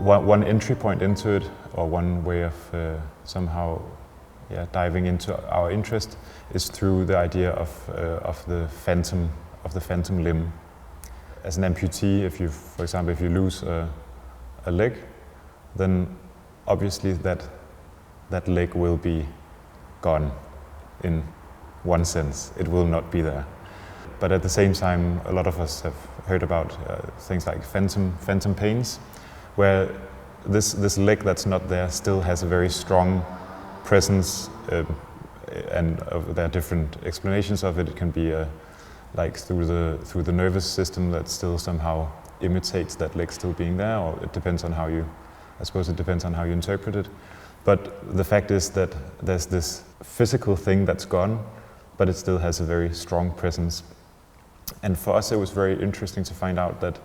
one entry point into it, or one way of somehow diving into our interest, is through the idea of the phantom limb. As an amputee, for example, if you lose a leg, then obviously that leg will be gone in one sense. It will not be there. But at the same time, a lot of us have heard about things like phantom pains, where this leg that's not there still has a very strong presence, and there are different explanations of it. It can be like through the nervous system that still somehow imitates that leg still being there, or it depends on how you interpret it. But the fact is that there's this physical thing that's gone, but it still has a very strong presence. And for us, it was very interesting to find out that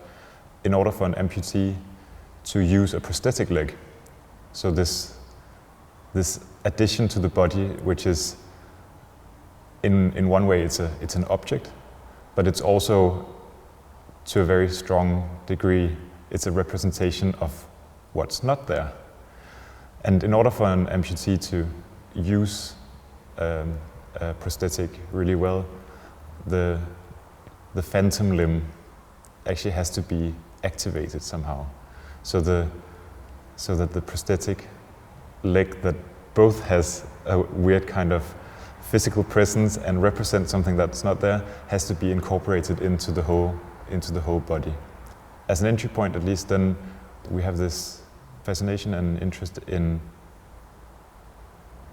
in order for an amputee to use a prosthetic leg, so this addition to the body, which is in one way it's an object, but it's also, to a very strong degree, it's a representation of what's not there. And in order for an amputee to use a prosthetic really well, the phantom limb actually has to be activated somehow, so that the prosthetic leg that both has a weird kind of physical presence and represents something that's not there has to be incorporated into the whole body. As an entry point, at least, then we have this fascination and interest in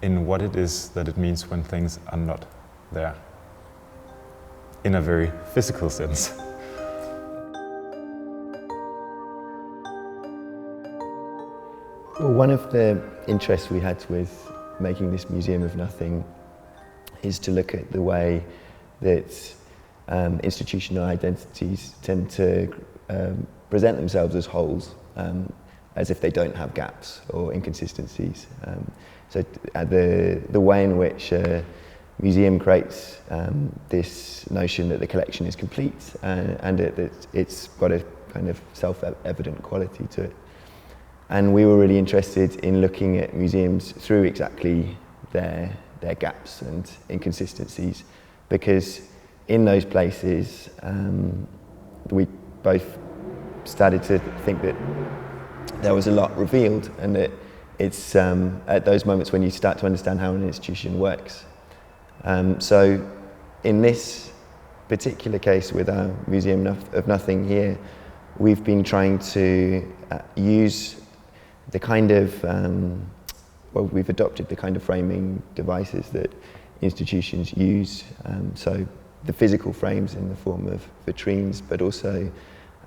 what it is that it means when things are not there, in a very physical sense. Well, one of the interests we had with making this Museum of Nothing is to look at the way that institutional identities tend to present themselves as wholes, as if they don't have gaps or inconsistencies. So the way in which a museum creates this notion that the collection is complete and that it's got a kind of self-evident quality to it. And we were really interested in looking at museums through exactly their gaps and inconsistencies, because in those places we both started to think that there was a lot revealed, and that it's at those moments when you start to understand how an institution works. So in this particular case with our Museum of Nothing here, we've been trying to use the kind of, we've adopted the kind of framing devices that institutions use. So the physical frames in the form of vitrines, but also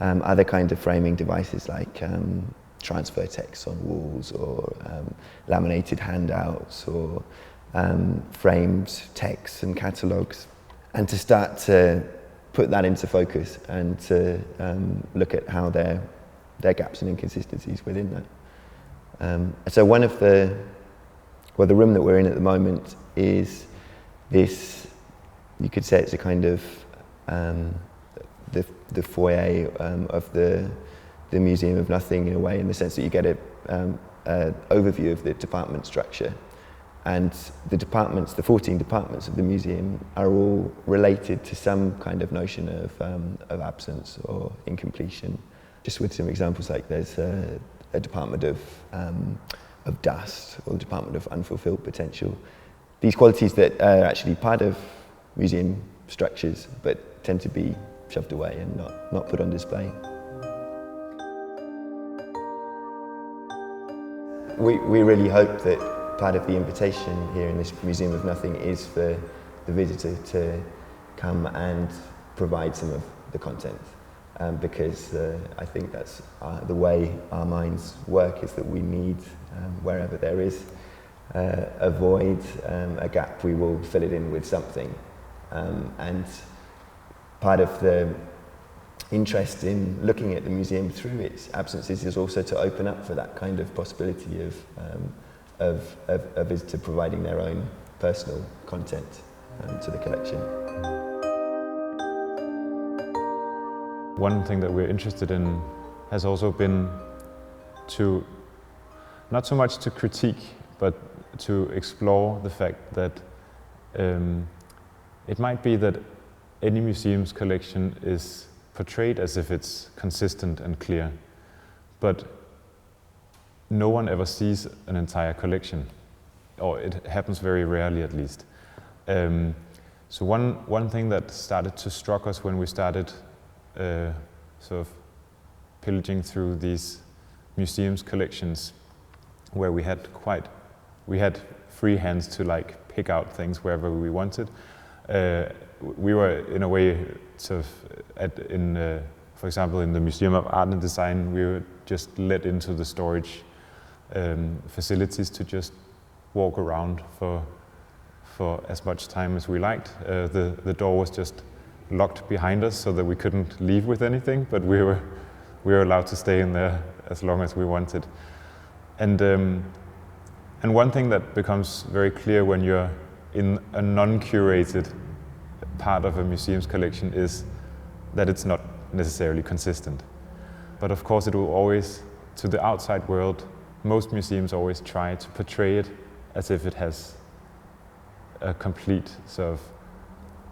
other kinds of framing devices like transfer text on walls, or laminated handouts, or framed texts and catalogues. And to start to put that into focus and to look at how there are gaps and inconsistencies within that. So one of the room that we're in at the moment is this, you could say it's a kind of the foyer of the Museum of Nothing, in a way, in the sense that you get an overview of the department structure. And the departments, the 14 departments of the museum, are all related to some kind of notion of absence or incompletion. Just with some examples, like there's a department of dust, or the department of unfulfilled potential. These qualities that are actually part of museum structures, but tend to be shoved away and not put on display. We really hope that part of the invitation here in this Museum of Nothing is for the visitor to come and provide some of the content. Because I think that's the way our minds work, is that we need, wherever there is a void, a gap, we will fill it in with something. And part of the interest in looking at the museum through its absences is also to open up for that kind of possibility of a visitor providing their own personal content to the collection. One thing that we're interested in has also been to, not so much to critique, but to explore the fact that it might be that any museum's collection is portrayed as if it's consistent and clear, but no one ever sees an entire collection, or it happens very rarely at least. So one thing that started to struck us when we started sort of pillaging through these museums' collections, where we had free hands to like pick out things wherever we wanted. We were in a way sort of for example, in the Museum of Art and Design, we were just let into the storage facilities to just walk around for as much time as we liked. The door was just locked behind us so that we couldn't leave with anything, but we were allowed to stay in there as long as we wanted. And one thing that becomes very clear when you're in a non-curated part of a museum's collection is that it's not necessarily consistent. But of course it will always, to the outside world, most museums always try to portray it as if it has a complete sort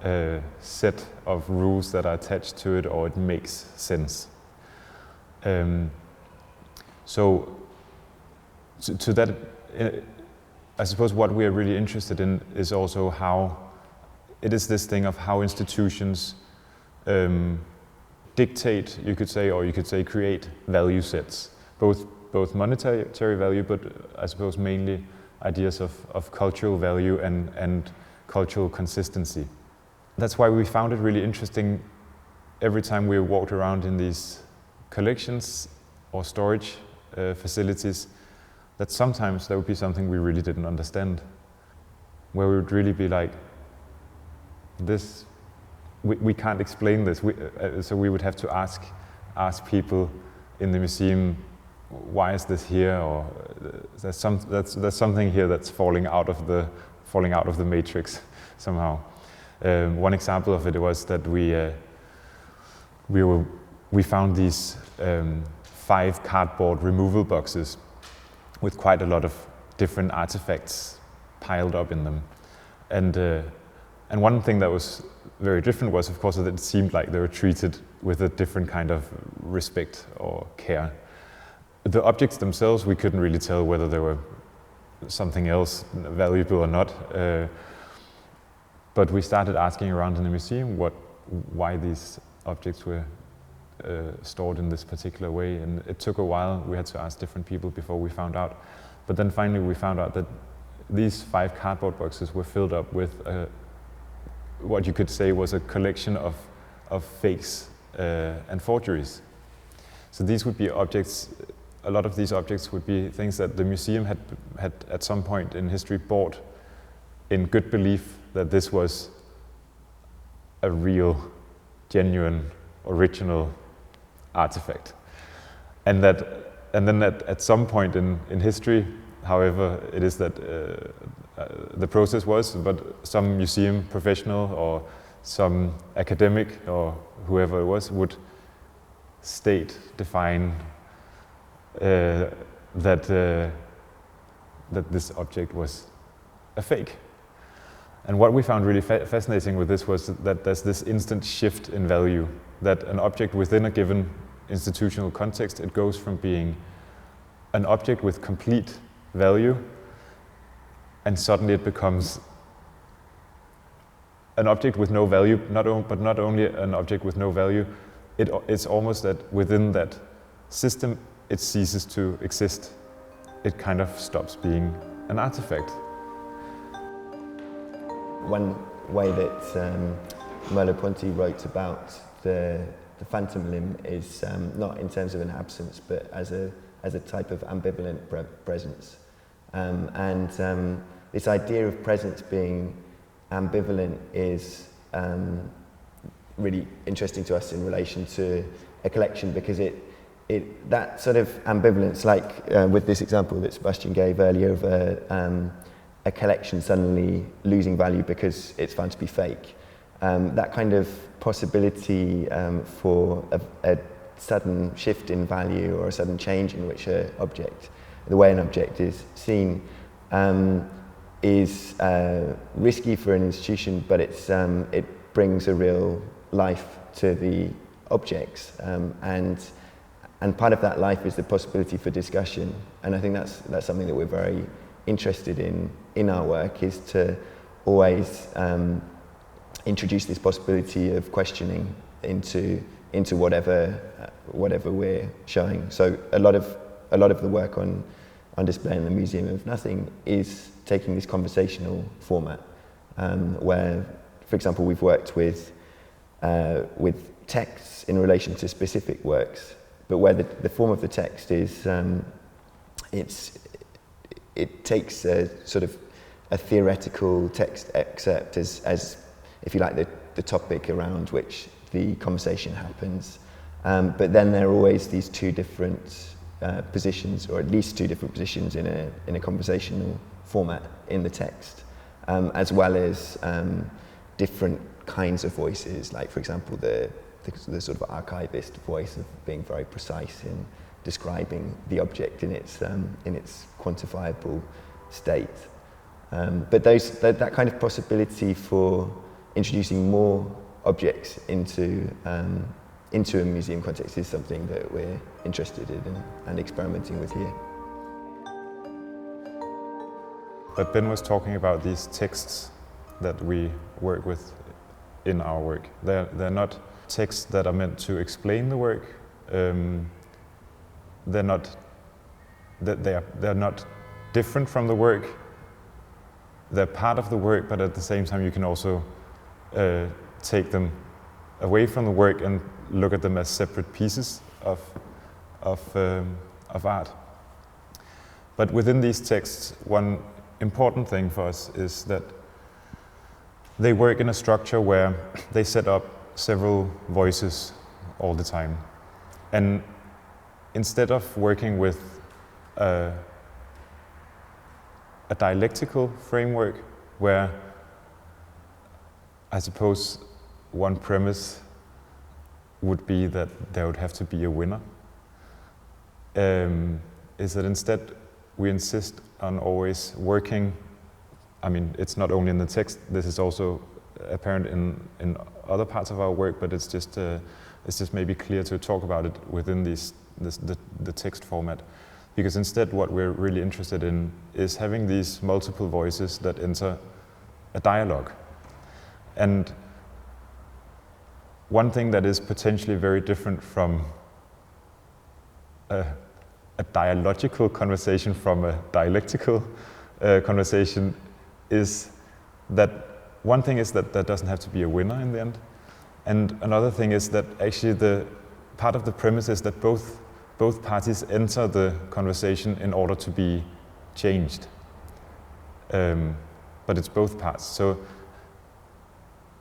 of set of rules that are attached to it, or it makes sense. So to that, I suppose what we are really interested in is also how it is this thing of how institutions dictate, you could say, or you could say create value sets, both monetary value, but I suppose mainly ideas of cultural value and cultural consistency. That's why we found it really interesting every time we walked around in these collections or storage facilities, that sometimes there would be something we really didn't understand, where we would really be like, we can't explain this. So we would have to ask people in the museum, why is this here, or there's something here that's falling out of the matrix somehow. One example of it was that we found these 5 cardboard removal boxes with quite a lot of different artifacts piled up in them, and one thing that was very different was, of course, that it seemed like they were treated with a different kind of respect or care. The objects themselves, we couldn't really tell whether they were something else valuable or not. But we started asking around in the museum why these objects were stored in this particular way, and it took a while. We had to ask different people before we found out. But then finally we found out that these 5 cardboard boxes were filled up with what you could say was a collection of fakes and forgeries. So these would be objects, a lot of these objects would be things that the museum had at some point in history bought in good belief that this was a real, genuine, original artifact. And then at some point in history, however it is that the process was, but some museum professional or some academic or whoever it was would define that this object was a fake. And what we found really fascinating with this was that there's this instant shift in value, that an object within a given institutional context, it goes from being an object with complete value, and suddenly it becomes an object with no value, but not only an object with no value, it's almost that within that system it ceases to exist. It kind of stops being an artifact. One way that Merleau-Ponty wrote about the phantom limb is not in terms of an absence, but as a type of ambivalent presence. This idea of presence being ambivalent is really interesting to us in relation to a collection, because that sort of ambivalence, like with this example that Sebastian gave earlier of a collection suddenly losing value because it's found to be fake, that kind of possibility for a sudden shift in value or a sudden change in which the way an object is seen, is risky for an institution, but it brings a real life to the objects, and part of that life is the possibility for discussion. And I think that's something that we're very interested in our work, is to always introduce this possibility of questioning into whatever we're showing. So a lot of the work on display in the Museum of Nothing is taking this conversational format, where, for example, we've worked with texts in relation to specific works, but where the form of the text is it takes a sort of a theoretical text excerpt as if you like, the topic around which the conversation happens. But then there are always these two different positions, or at least two different positions in a conversational format in the text, as well as different kinds of voices, like, for example, the sort of archivist voice of being very precise in describing the object in its quantifiable state. But that kind of possibility for introducing more objects into a museum context is something that we're interested in and experimenting with here. But Ben was talking about these texts that we work with in our work. They're not texts that are meant to explain the work. They're not different from the work. They're part of the work, but at the same time you can also take them away from the work and look at them as separate pieces of art. But within these texts, one important thing for us is that they work in a structure where they set up several voices all the time. And instead of working with a dialectical framework where I suppose one premise would be that there would have to be a winner, is that instead we insist on always working. I mean, it's not only in the text, this is also apparent in other parts of our work, but it's just maybe clear to talk about it within the text format. Because instead what we're really interested in is having these multiple voices that enter a dialogue. And one thing that is potentially very different from a dialogical conversation from a dialectical conversation is that one thing is that there doesn't have to be a winner in the end. And another thing is that actually the part of the premise is that both parties enter the conversation in order to be changed. But it's both parts. So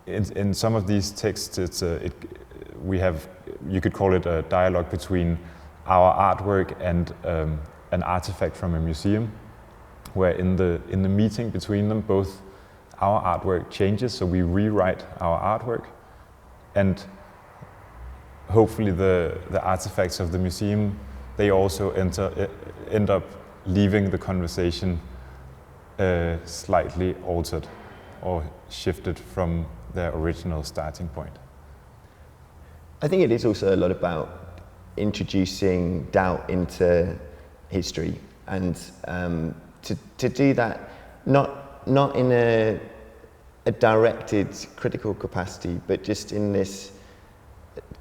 in some of these texts, you could call it a dialogue between our artwork and an artifact from a museum, where in the meeting between them, both our artwork changes, so we rewrite our artwork, and hopefully the artifacts of the museum, they also end up leaving the conversation slightly altered or shifted from their original starting point. I think it is also a lot about introducing doubt into history, and to do that not in a directed critical capacity, but just in this,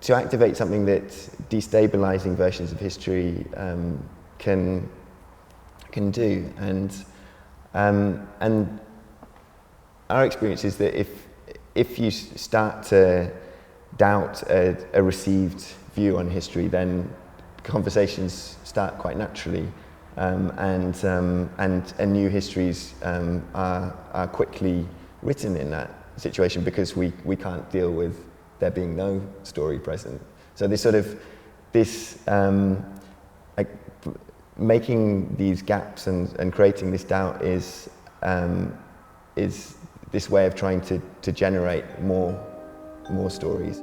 to activate something that destabilizing versions of history can do. And our experience is that if you start to doubt a received view on history, then conversations start quite naturally, and new histories are quickly written in that situation, because we can't deal with there being no story present. So making these gaps and creating this doubt is this way of trying to generate more stories.